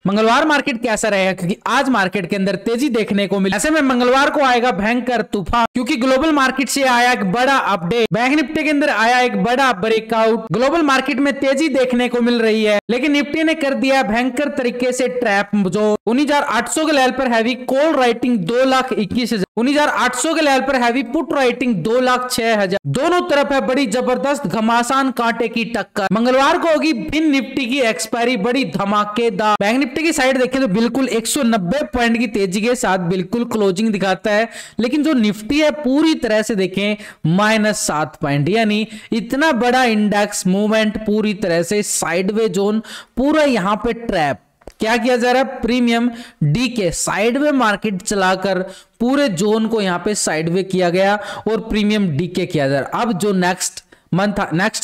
मंगलवार मार्केट कैसा रहेगा, क्योंकि आज मार्केट के अंदर तेजी देखने को मिली। ऐसे में मंगलवार को आएगा भयंकर तूफान, क्योंकि ग्लोबल मार्केट से आया एक बड़ा अपडेट, बैंक निफ्टी के अंदर आया एक बड़ा ब्रेकआउट। ग्लोबल मार्केट में तेजी देखने को मिल रही है, लेकिन निफ्टी ने कर दिया भयंकर तरीके से ट्रैप। जो 19,800 के लेवल पर हैवी कॉल राइटिंग 2,21,000, 19,800 के लेवल पर हैवी पुट राइटिंग 2,06,000, दोनों तरफ है बड़ी जबरदस्त घमासान कांटे की टक्कर। मंगलवार को होगी फिन निफ्टी की एक्सपायरी, बड़ी धमाकेदार। बैंक निफ्टी की साइड देखें तो बिल्कुल 190 पॉइंट की तेजी के साथ बिल्कुल क्लोजिंग दिखाता है, लेकिन जो निफ्टी है पूरी तरह से देखें -7 पॉइंट, यानी इतना बड़ा इंडेक्स मूवमेंट पूरी तरह से साइडवे जोन, पूरा यहां पे ट्रैप। क्या किया जा रहा है, प्रीमियम डी के साइडवे मार्केट चलाकर पूरे जोन को यहां पे साइडवे किया गया और प्रीमियम डी के किया जा रहा है। अब जो नेक्स्ट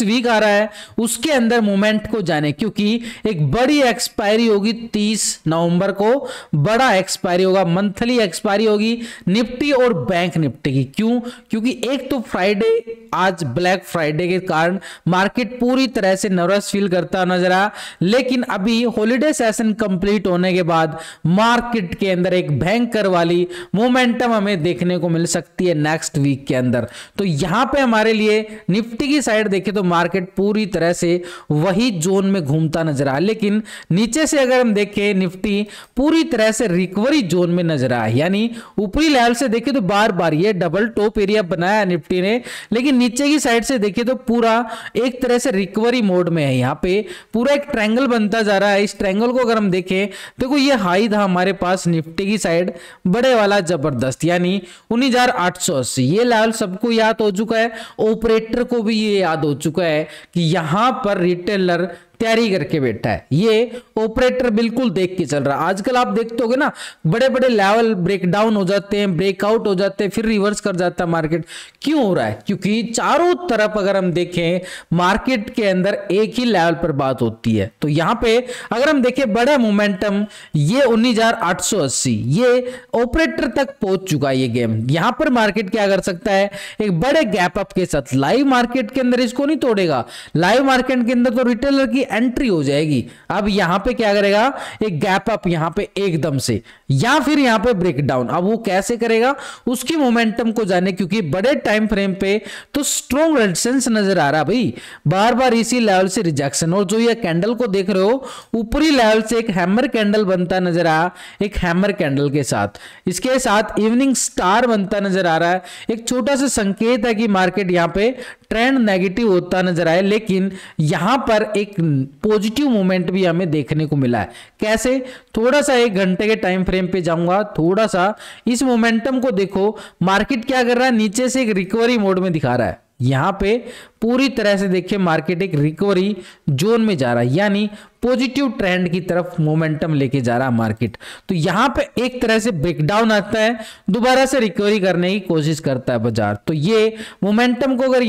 वीक आ रहा है उसके अंदर मूवमेंट को जाने, क्योंकि एक बड़ी एक्सपायरी होगी 30 नवंबर को, बड़ा एक्सपायरी होगा, मंथली एक्सपायरी होगी निफ्टी और बैंक निफ्टी की। क्यों? क्योंकि एक तो फ्राइडे, आज ब्लैक फ्राइडे के कारण मार्केट पूरी तरह से नर्वस फील करता नजर आया, लेकिन अभी हॉलीडे सेशन कंप्लीट होने के बाद मार्केट के अंदर एक भयंकर वाली मोमेंटम हमें देखने को मिल सकती है नेक्स्ट वीक के अंदर। तो यहां पे हमारे लिए निफ्टी की साइड देखें तो मार्केट पूरी तरह से वही जोन में घूमता नजर आ, लेकिन नीचे से अगर हम देखें निफ्टी पूरी तरह से रिकवरी जोन में नजर आ, यानी ऊपरी लेवल से देखें तो बार बार ये डबल टॉप एरिया बनाया निफ्टी ने, लेकिन नीचे की साइड से देखें तो पूरा एक तरह से रिकवरी मोड में है। यहाँ पे पूरा एक ट्रायंगल बनता जा रहा है। इस ट्रायंगल को अगर हम देखें देखो ये हाई था हमारे पास निफ्टी की साइड बड़े वाला जबरदस्त, यानी 19,880, ये लेवल सबको याद हो चुका है, ऑपरेटर को भी ये याद हो चुका है कि यहां पर रिटेलर तैयारी करके बैठा है। ये ऑपरेटर बिल्कुल देख के चल रहा है। आजकल आप देखते होगे ना, बड़े बड़े लेवल ब्रेकडाउन हो जाते हैं, ब्रेकआउट हो जाते हैं, फिर रिवर्स कर जाता है मार्केट। क्यों हो रहा है? क्योंकि चारों तरफ अगर हम देखें मार्केट के अंदर एक ही लेवल पर बात होती है। तो यहां पे अगर हम देखें बड़ा मोमेंटम, ये 19,880, ये ऑपरेटर तक पहुंच चुका है ये गेम। यहां पर मार्केट क्या कर सकता है, एक बड़े गैप अप के साथ, लाइव मार्केट के अंदर इसको नहीं तोड़ेगा, लाइव मार्केट के अंदर तो रिटेलर की एंट्री हो जाएगी। अब यहां पे क्या करेगा, एक गैप अप यहां पे एकदम से, या फिर यहां पे ब्रेकडाउन। अब वो कैसे करेगा उसकी मोमेंटम को जाने, क्योंकि बड़े टाइम फ्रेम पे तो स्ट्रॉन्ग रेजिस्टेंस नजर आ रहा है भाई, बार बार इसी लेवल से रिजेक्शन। और जो ये कैंडल को देख रहे हो ऊपरी लेवल से एक हैमर कैंडल बनता नजर आ, एक हैमर कैंडल के साथ इसके साथ इवनिंग स्टार बनता नजर आ रहा है। एक छोटा सा संकेत है कि मार्केट यहां पे ट्रेंड नेगेटिव होता नजर आए, लेकिन यहां पर एक पॉजिटिव मूवमेंट भी हमें देखने को मिला है। कैसे? थोड़ा सा 1 घंटे के टाइम फ्रेम पे जाऊंगा, थोड़ा सा इस मोमेंटम को देखो। मार्केट क्या कर रहा है, नीचे से एक रिकवरी मोड में दिखा रहा है। यहां पे पूरी तरह से देखिए मार्केट एक रिकवरी जोन में जा रहा है, यानी पॉजिटिव ट्रेंड की तरफ मोमेंटम लेके जा रहा है मार्केट। तो यहां पे एक तरह से ब्रेकडाउन आता है, दोबारा से रिकवरी करने की कोशिश करता है बाजार। तो ये मोमेंटम को अगर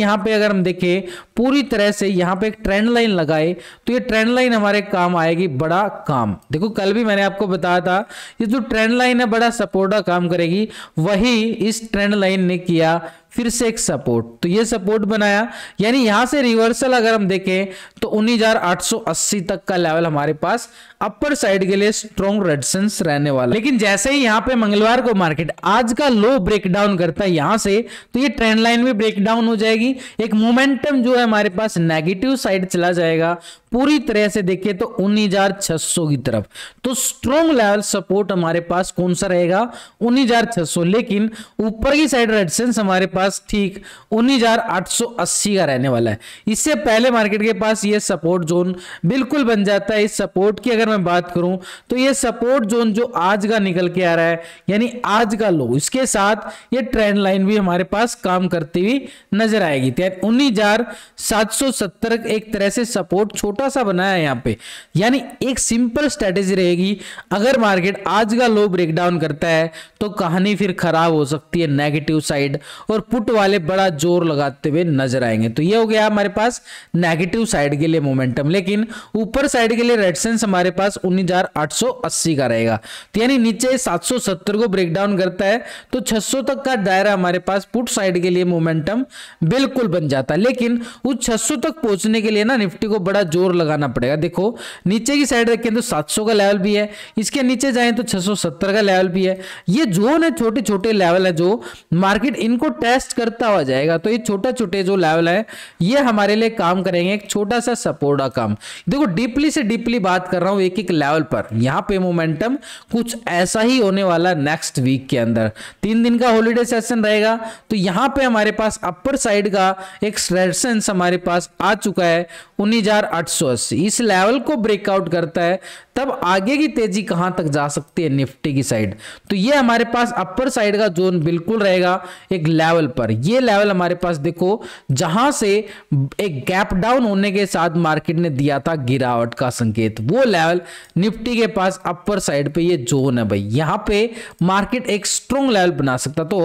हम देखें पूरी तरह से यहां पे एक ट्रेंड लाइन लगाए तो ये ट्रेंड लाइन हमारे काम आएगी, बड़ा काम। देखो कल भी मैंने आपको बताया था ये जो ट्रेंड लाइन है बड़ा सपोर्ट का काम करेगी, वही इस ट्रेंड लाइन ने किया फिर से एक सपोर्ट। तो ये सपोर्ट बनाया, यानी यहां से रिवर्सल अगर हम देखें तो 19,880 तक का लेवल हमारे पास अपर साइड के लिए स्ट्रॉन्ग रेजिस्टेंस रहने वाला। लेकिन जैसे ही यहां पे मंगलवार को मार्केट आज का लो ब्रेकडाउन करता है यहां से, तो ये ट्रेंड लाइन भी ब्रेकडाउन हो जाएगी। एक मोमेंटम जो है हमारे पास नेगेटिव साइड चला जाएगा पूरी तरह से देखिए तो 19,600 की तरफ। तो स्ट्रॉन्ग लेवल सपोर्ट हमारे पास कौन सा रहेगा, 19,600, लेकिन ऊपर की साइड रेजिस्टेंस हमारे पास ठीक 19,880 का रहने वाला है। इससे पहले मार्केट के पास ये सपोर्ट जोन बिल्कुल बन जाता है। इस सपोर्ट की अगर मैं बात करूं तो ये सपोर्ट जोन जो आज का निकल के आ रहा है, यानी आज का लो, इसके साथ ये ट्रेंड लाइन भी हमारे पास काम करती हुई नजर आएगी। 19,770 एक तरह से सपोर्ट छोटा सा बनाया है यहां पे, यानी एक सिंपल स्ट्रेटेजी रहेगी। अगर मार्केट आज का लो ब्रेकडाउन करता है तो तो कहानी फिर खराब हो सकती है नेगेटिव साइड, और पुट वाले बड़ा जोर लगाते हुए नजर आएंगे। तो ये हो गया हमारे पास नेगेटिव साइड के लिए मोमेंटम। लेकिन ऊपर साइड के लिए रेजिस्टेंस हमारे पास 19,880 का रहेगा। तो यानी नीचे 770 को ब्रेक डाउन करता है तो 600 तक का दायरा हमारे पास पुट साइड के लिए मोमेंटम बिल्कुल बन जाता है। लेकिन उस 600 तक पहुंचने के लिए ना निफ्टी को बड़ा जोर लगाना पड़ेगा। देखो नीचे की साइड रखें तो 700 का लेवल भी है, इसके नीचे जाएं तो 670 का लेवल भी है। ये जोन है, छोटे छोटे लेवल है जो मार्केट इनको टेस्ट करता हुआ जाएगा। तो ये छोटे छोटे जो लेवल है ये हमारे लिए काम करेंगे, एक छोटा सा सपोर्ट का काम। देखो डीपली से डीपली बात कर रहा हूं एक एक लेवल पर। यहां पे मोमेंटम कुछ ऐसा ही होने वाला नेक्स्ट वीक के अंदर, 3 दिन का हॉलीडे सेशन रहेगा। तो यहां पे हमारे पास अपर साइड का एक रेजिस्टेंस हमारे पास आ चुका है 19,880। इस लेवल को ब्रेकआउट करता है तब आगे की तेजी कहां तक जा सकती है निफ्टी की साइड। तो ये हमारे पास अपर साइड का जोन बिल्कुल रहेगा एक लेवल पर। ये लेवल हमारे पास देखो जहां से एक गैप डाउन होने के साथ मार्केट ने दिया था गिरावट का संकेत, वो लेवल निफ्टी के पास अपर साइड पे ये जोन है भाई। यहां पे मार्केट एक स्ट्रॉन्ग लेवल बना सकता। तो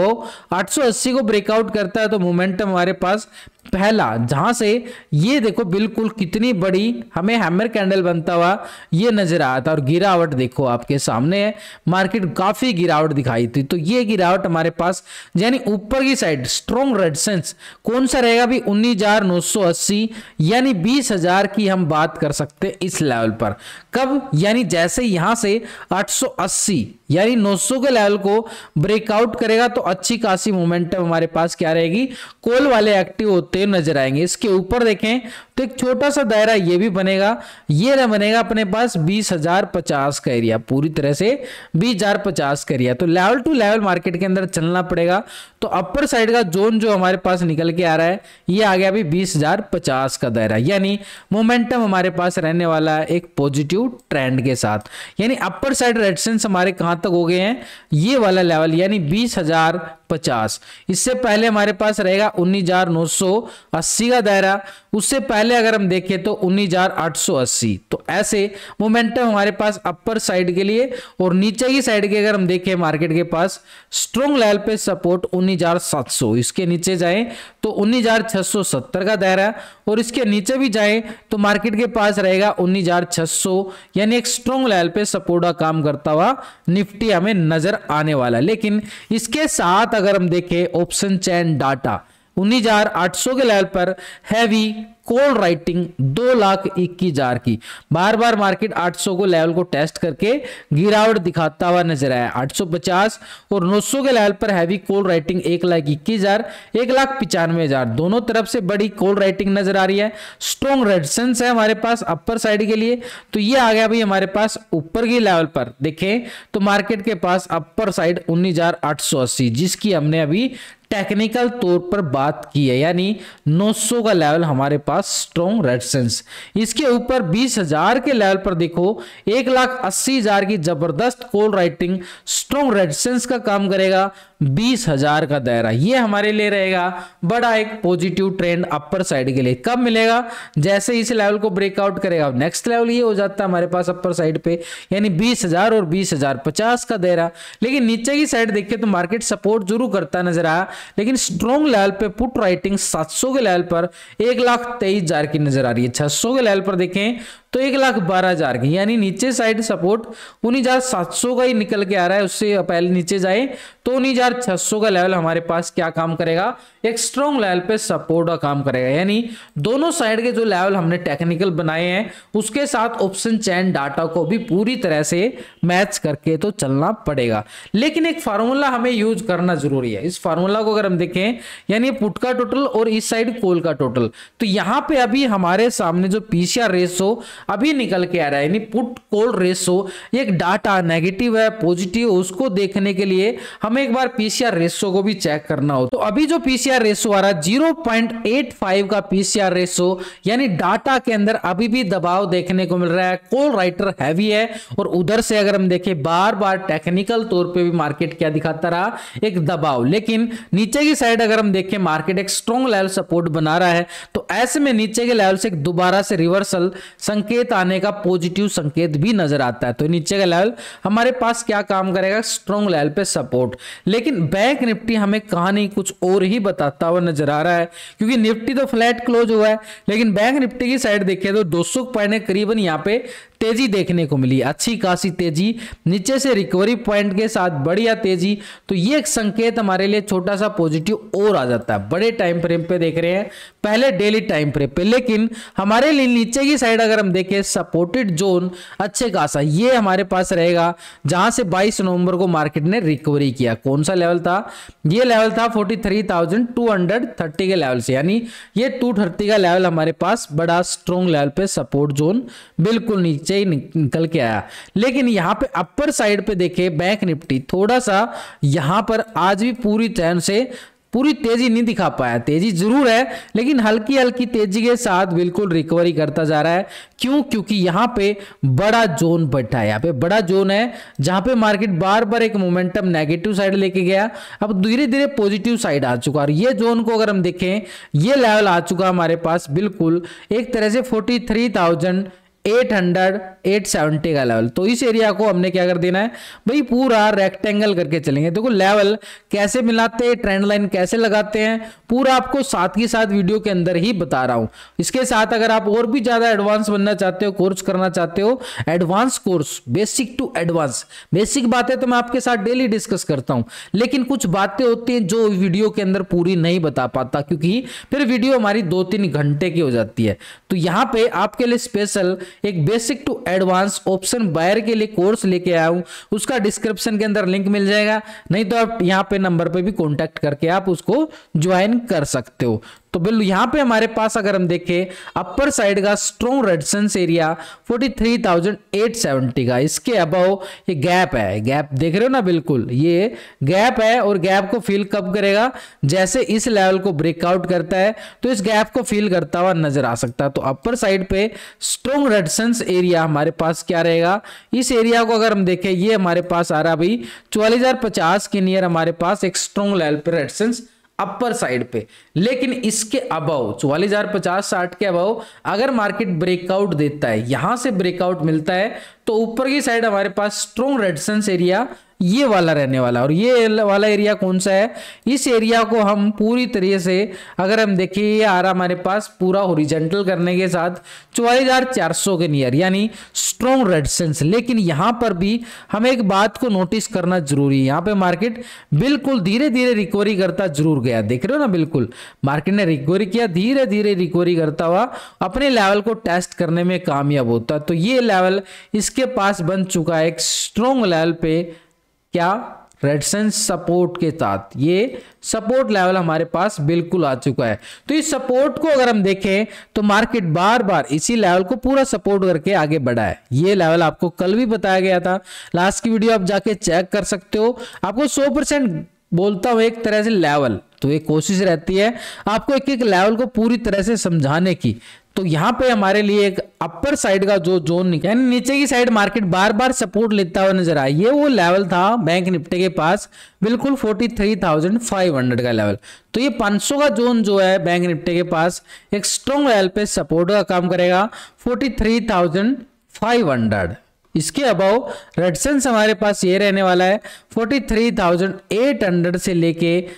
880 को ब्रेकआउट करता है तो मोमेंटम हमारे पास पहला, जहां से ये देखो बिल्कुल कितनी बड़ी हमें हैमर कैंडल बनता हुआ ये नजर आया था, और गिरावट देखो आपके सामने है, मार्केट काफी गिरावट दिखाई थी। तो ये गिरावट हमारे पास यानी ऊपर की साइड स्ट्रॉन्ग रेजिस्टेंस कौन सा रहेगा भी 19,980 यानी 20,000 की हम बात कर सकते हैं इस लेवल पर। कब? यानी जैसे यहां से 880 यानी 900 के लेवल को ब्रेकआउट करेगा तो अच्छी खासी मोमेंटम हमारे पास क्या रहेगी, कॉल वाले एक्टिव होते नजर आएंगे। इसके ऊपर देखें तो एक छोटा सा दायरा ये भी बनेगा, ये ना बनेगा अपने पास 20,050 का एरिया, पूरी तरह से 20,050 का एरिया। तो लेवल टू लेवल मार्केट के अंदर चलना पड़ेगा। तो अपर साइड का जोन जो हमारे पास निकल के आ रहा है ये आ गया भी 20,050 का दायरा, यानी मोमेंटम हमारे पास रहने वाला है एक पॉजिटिव ट्रेंड के साथ। यानी अपर साइड रेजिस्टेंस हमारे कहां तक हो गए हैं, ये वाला लेवल यानी 20,050। इससे पहले हमारे पास रहेगा 19,980 का दायरा, उससे पहले अगर हम देखें तो 19,880। तो ऐसे मोमेंटम हमारे पास अपर साइड के लिए, और नीचे की साइड के अगर हम देखें मार्केट के पास स्ट्रॉन्ग लेवल पे सपोर्ट 19,700, इसके नीचे जाएं तो 19,670 का दायरा, और इसके नीचे भी जाएं तो मार्केट के पास रहेगा 19,600 यानी एक स्ट्रॉन्ग लेवल पे सपोर्ट का काम करता हुआ निफ्टी हमें नजर आने वाला। लेकिन इसके साथ अगर हम देखें ऑप्शन चेन डाटा 19,800 के लेवल पर हैवी कॉल राइटिंग 2,21,000 की, बार बार मार्केट 800 को लेवल को टेस्ट करके गिरावट दिखाता हुआ नजर आया। 850 और 900 के लेवल पर हैवी कॉल राइटिंग 1,21,000 1,95,000 दोनों तरफ से बड़ी कॉल राइटिंग नजर आ रही है। स्ट्रॉन्ग रेजिस्टेंस है हमारे पास अपर साइड के लिए। तो ये आ गया भाई हमारे पास ऊपर की लेवल पर देखें तो मार्केट के पास अपर साइड 19,880 जिसकी हमने अभी टेक्निकल तौर पर बात की है, यानी 900 का लेवल हमारे पास स्ट्रॉन्ग रेजिस्टेंस। इसके ऊपर 20,000 के लेवल पर देखो 1,80,000 की जबरदस्त कॉल राइटिंग स्ट्रॉन्ग रेजिस्टेंस का काम करेगा। 20,000 का दायरा ये हमारे लिए रहेगा बड़ा एक पॉजिटिव ट्रेंड अपर साइड के लिए। कब मिलेगा? जैसे इस लेवल को ब्रेकआउट करेगा। नेक्स्ट लेवल ये हो जाता है हमारे पास अपर साइड पे यानी 20,000 और 20,050 का दायरा। लेकिन नीचे की साइड देखिए तो मार्केट सपोर्ट जरूर करता नजर आया, लेकिन स्ट्रॉन्ग लेवल पे पुट राइटिंग 700 के लेवल पर 1,23,000 की नजर आ रही है। 600 के लेवल पर देखें तो 1,12,000 की, यानी नीचे साइड सपोर्ट 19,700 का ही निकल के आ रहा है। उससे पहले नीचे जाए तो 19,600 का लेवल हमारे पास क्या काम करेगा, एक स्ट्रॉन्ग लेवल पे सपोर्ट का काम करेगा। यानी दोनों साइड के जो लेवल हमने टेक्निकल बनाए हैं उसके साथ ऑप्शन चेन डाटा को भी पूरी तरह से मैच करके तो चलना पड़ेगा। लेकिन एक फार्मूला हमें यूज करना जरूरी है। इस फार्मूला को अगर हम देखें यानी पुट का टोटल और इस साइड कॉल का टोटल, तो यहां पे अभी हमारे सामने जो पीसीआर रेशो अभी निकल के आ रहा है यानी पुट कॉल रेशो, एक डाटा नेगेटिव है पॉजिटिव, उसको देखने के लिए हमें एक बार पीसीआर रेशो को भी चेक करना हो। तो अभी जो पीसीआर रेशो आ रहा है 0.85 का पीसीआर रेशो, यानी डाटा के अंदर अभी भी दबाव देखने को मिल रहा है। कॉल राइटर हैवी है, और उधर से अगर हम देखें बार बार टेक्निकल तौर पे भी मार्केट क्या दिखाता रहा, एक दबाव। लेकिन नीचे की साइड अगर हम देखें मार्केट एक स्ट्रॉन्ग लेवल सपोर्ट बना रहा है, तो ऐसे में नीचे के लेवल से दोबारा से रिवर्सल संकेत संकेत आने का, पॉजिटिव संकेत भी नजर आता है। तो नीचे का लेवल हमारे पास क्या काम करेगा, स्ट्रॉन्ग लेवल पे सपोर्ट। लेकिन बैंक निफ्टी हमें कहानी कुछ और ही बताता हुआ नजर आ रहा है, क्योंकि निफ्टी तो फ्लैट क्लोज हुआ है, लेकिन बैंक निफ्टी की साइड देखें तो 200 पॉइंट करीबन यहाँ पे तेजी देखने को मिली, अच्छी खासी तेजी, नीचे से रिकवरी पॉइंट के साथ बढ़िया तेजी। तो ये एक संकेत हमारे लिए छोटा सा पॉजिटिव और आ जाता है। बड़े टाइम फ्रेम पे देख रहे हैं, पहले डेली टाइम फ्रेम पे, लेकिन हमारे लिए नीचे की साइड अगर हम देखें सपोर्टेड जोन अच्छे खासा ये हमारे पास रहेगा, जहां से 22 नवंबर को मार्केट ने रिकवरी किया। कौन सा लेवल था, ये लेवल था 43,230 के लेवल से, यानी ये 230 का लेवल हमारे पास बड़ा स्ट्रॉन्ग लेवल पे सपोर्ट जोन बिल्कुल नीचे ही निकल के आया। लेकिन यहां पे अपर साइड पे देखे बैंक निफ्टी थोड़ा सा यहां पर आज भी पूरी तरह से पूरी तेजी नहीं दिखा पाया। तेजी जरूर है, लेकिन हल्की हल्की तेजी के साथ बिल्कुल रिकवरी करता जा रहा है। क्यों, क्योंकि यहां पे बड़ा जोन बैठा है, यहाँ पे बड़ा जोन है जहां पे मार्केट बार बार एक मोमेंटम नेगेटिव साइड लेके गया, अब धीरे धीरे पॉजिटिव साइड आ चुका। और ये जोन को अगर हम देखें, ये लेवल आ चुका हमारे पास बिल्कुल एक तरह से 43,870 का लेवल। तो इस एरिया को हमने क्या कर देना है भाई, पूरा रेक्टेंगल करके चलेंगे। देखो लेवल कैसे मिलाते हैं, ट्रेंड लाइन कैसे लगाते हैं, पूरा आपको साथ के साथ वीडियो के अंदर ही बता रहा हूं। इसके साथ अगर आप और भी ज्यादा एडवांस बनना चाहते हो, कोर्स करना चाहते हो, advance course, basic to advance, basic बातें तो मैं आपके साथ डेली डिस्कस करता हूं, लेकिन कुछ बातें होती हैं जो वीडियो के अंदर पूरी नहीं बता पाता, क्योंकि फिर वीडियो हमारी 2-3 घंटे की हो जाती है। तो यहां पे आपके लिए स्पेशल एक basic to advance option buyer के लिए कोर्स लेके आया हूं, उसका डिस्क्रिप्शन के अंदर लिंक मिल जाएगा, नहीं तो आप यहां पे नंबर पे भी कांटेक्ट करके आप उसको ज्वाइन कर सकते हो। तो बिल्कुल यहां पे हमारे पास अगर हम देखें अपर साइड का स्ट्रॉन्ग रेजिस्टेंस एरिया 43,870 का, इसके अबव ये गैप है, गैप देख रहे हो ना, बिल्कुल ये गैप है। और गैप को फील कब करेगा, जैसे इस लेवल को ब्रेकआउट करता है तो इस गैप को फील करता हुआ नजर आ सकता है। तो अपर साइड पे स्ट्रॉन्ग रेजिस्टेंस एरिया हमारे पास क्या रहेगा, इस एरिया को अगर हम देखें, ये हमारे पास आ रहा भाई 44,050 के नियर हमारे पास एक स्ट्रॉन्ग लेवल पे रेजिस्टेंस अपर साइड पे। लेकिन इसके अबव 44,050-60 के अबव अगर मार्केट ब्रेकआउट देता है, यहां से ब्रेकआउट मिलता है, तो ऊपर की साइड हमारे पास स्ट्रॉन्ग रेजिस्टेंस एरिया ये वाला रहने वाला। और ये वाला एरिया कौन सा है, इस एरिया को हम पूरी तरीके से अगर हम देखें, ये आ रहा हमारे पास पूरा हॉरिजॉन्टल करने के साथ 44,400 के नियर, यानी स्ट्रॉन्ग रेजिस्टेंस। लेकिन यहां पर भी हमें एक बात को नोटिस करना जरूरी है, यहां पे मार्केट बिल्कुल धीरे धीरे रिकवरी करता जरूर गया, देख रहे हो ना, बिल्कुल मार्केट ने रिकवरी किया, धीरे धीरे रिकवरी करता हुआ अपने लेवल को टेस्ट करने में कामयाब होता। तो ये लेवल इसके पास बन चुका है एक स्ट्रॉन्ग लेवल पे, क्या, रेजिस्टेंस सपोर्ट के साथ ये सपोर्ट लेवल हमारे पास बिल्कुल आ चुका है। तो इस सपोर्ट को अगर हम देखें तो मार्केट बार बार इसी लेवल को पूरा सपोर्ट करके आगे बढ़ा है। ये लेवल आपको कल भी बताया गया था, लास्ट की वीडियो आप जाके चेक कर सकते हो। आपको 100% बोलता हूं एक तरह से लेवल, तो एक कोशिश रहती है आपको एक एक लेवल को पूरी तरह से समझाने की। तो यहां पे हमारे लिए एक अपर साइड का जो जोन, यानी नीचे की साइड मार्केट बार बार सपोर्ट लेता हुआ नजर आया, ये वो लेवल था बैंक निफ्टी के पास बिल्कुल 43,500 का लेवल। तो ये 500 का जोन जो है बैंक निफ्टी के पास एक स्ट्रॉन्ग लेवल पे सपोर्ट का काम करेगा 43,500। इसके अबव रेजिस्टेंस हमारे पास ये रहने वाला है 43,800 से लेके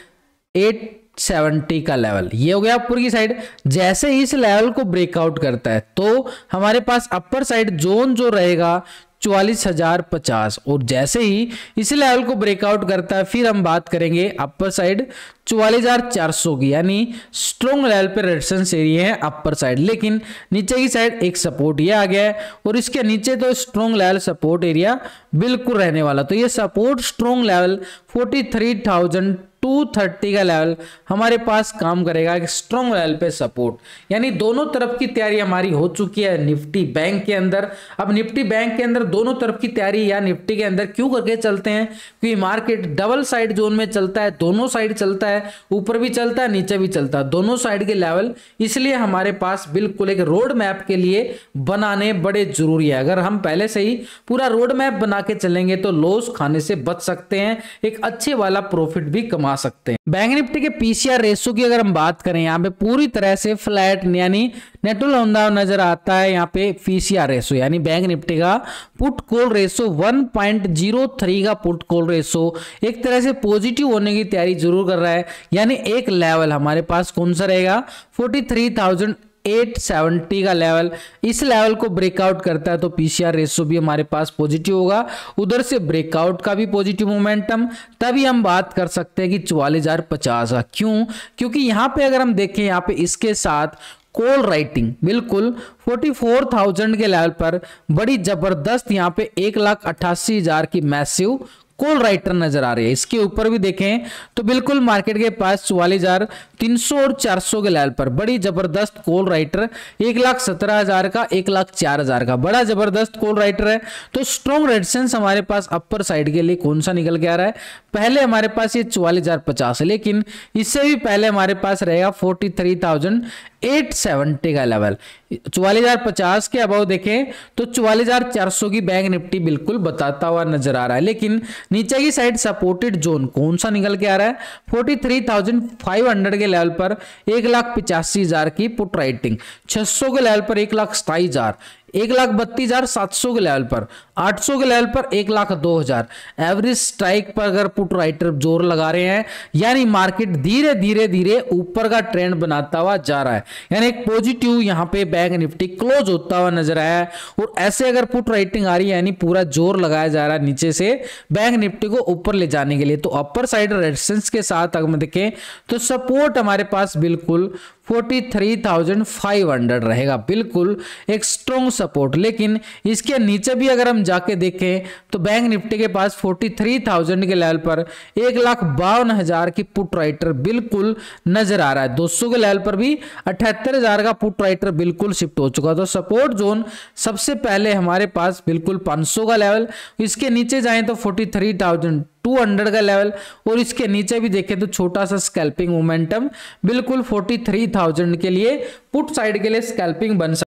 870 का लेवल, ये हो गया ऊपर की साइड। जैसे ही इस लेवल को ब्रेकआउट करता है तो हमारे पास अपर साइड जोन जो रहेगा 44,050, और जैसे ही इस लेवल को ब्रेकआउट करता है फिर हम बात करेंगे अपर साइड 44,400 की, यानी स्ट्रॉन्ग लेवल पे रेजिस्टेंस एरिया है अपर साइड। लेकिन नीचे की साइड एक सपोर्ट ये आ गया है, और इसके नीचे तो स्ट्रॉन्ग लेवल सपोर्ट एरिया बिल्कुल रहने वाला। तो ये सपोर्ट स्ट्रॉन्ग लेवल 43,230 का लेवल हमारे पास काम करेगा एक स्ट्रॉन्ग लेवल पे सपोर्ट। यानी दोनों तरफ की तैयारी हमारी हो चुकी है निफ्टी बैंक के अंदर। अब निफ्टी बैंक के अंदर दोनों तरफ की तैयारी या निफ्टी के अंदर क्यों करके चलते हैं, क्योंकि मार्केट डबल साइड जोन में चलता है, दोनों साइड चलता है, ऊपर भी चलता है नीचे भी चलता है, दोनों साइड के लेवल। इसलिए हमारे पास बिल्कुल एक रोड मैप के लिए बनाने बड़े जरूरी है। अगर हम पहले से ही पूरा रोड मैप बना के चलेंगे तो लॉस खाने से बच सकते हैं, एक अच्छे वाला प्रॉफिट भी कमा कमा सकते हैं। बैंक निफ्टी के पीसीआर रेशो की अगर हम बात करें, यहाँ पे पूरी तरह से फ्लैट यानी नेटुल होंदा नजर आता है। यहाँ पे पीसीआर रेशो यानी बैंक निफ्टी का पुट कॉल रेशो 1.03 का पुट कॉल रेशो एक तरह से पॉजिटिव होने की तैयारी जरूर कर रहा है। यानी एक लेवल हमारे पास कौन सा रहेगा, 43,870 का लेवल। इस लेवल को ब्रेकआउट करता है तो पीसीआर रेशो भी हमारे पास पॉजिटिव होगा, उधर से ब्रेकआउट का भी पॉजिटिव मोमेंटम, तभी हम बात कर सकते हैं कि 44,050 का। क्यों? क्योंकि यहां पे अगर हम देखें, यहां पे इसके साथ कॉल राइटिंग बिल्कुल 44,000 के लेवल पर बड़ी जबरदस्त यहां पे 1,88,000 की मैसिव कॉल राइटर नजर आ रही है। इसके ऊपर भी देखें तो बिल्कुल मार्केट के पास 44,300 और 400 के लेवल पर बड़ी जबरदस्त कॉल राइटर 1,17,000 का, 1,04,000 का बड़ा जबरदस्त कॉल राइटर है। तो स्ट्रॉन्ग रेजिस्टेंस हमारे पास अपर साइड के लिए कौन सा निकल के आ रहा है, पहले हमारे पास ये 44,050 है, लेकिन इससे भी पहले हमारे पास रहेगा 43,870 का लेवल। 44,050 के अबाव देखें तो 44,400 की बैंक निफ्टी बिल्कुल बताता हुआ नजर आ रहा है। लेकिन नीचे की साइड सपोर्टेड जोन कौन सा निकल के आ रहा है, 43,500 के लेवल पर 1,85,000 की पुट राइटिंग, 600 के लेवल पर 1,27,000, 1,32,700 के लेवल पर, 800 के लेवल पर 1,02,000। एवरेज स्ट्राइक पर अगर पुट राइटर जोर लगा रहे हैं, यानी मार्केट धीरे धीरे धीरे ऊपर का ट्रेंड बनाता हुआ जा रहा है, यानी एक पॉजिटिव यहां पे बैंक निफ्टी क्लोज होता हुआ नजर आया है। और ऐसे अगर पुट राइटिंग आ रही है, यानी पूरा जोर लगाया जा रहा है नीचे से बैंक निफ्टी को ऊपर ले जाने के लिए, तो अपर साइड रेजिस्टेंस के साथ अगर देखें तो सपोर्ट हमारे पास बिल्कुल 43,500 रहेगा, बिल्कुल एक स्ट्रॉन्ग सपोर्ट। लेकिन इसके नीचे भी अगर हम जाके देखें तो बैंक निफ्टी के पास 43,000 के लेवल पर 1,52,000 की पुट राइटर बिल्कुल नजर आ रहा है। 200 के लेवल पर भी 78,000 का पुट राइटर बिल्कुल शिफ्ट हो चुका। तो सपोर्ट जोन सबसे पहले हमारे पास बिल्कुल 500 का लेवल, इसके नीचे जाएं तो 43,200 का लेवल, और इसके नीचे भी देखें तो छोटा सा स्कैल्पिंग मोमेंटम बिल्कुल 43,000 के लिए पुट साइड के लिए स्कैल्पिंग बन सकता है।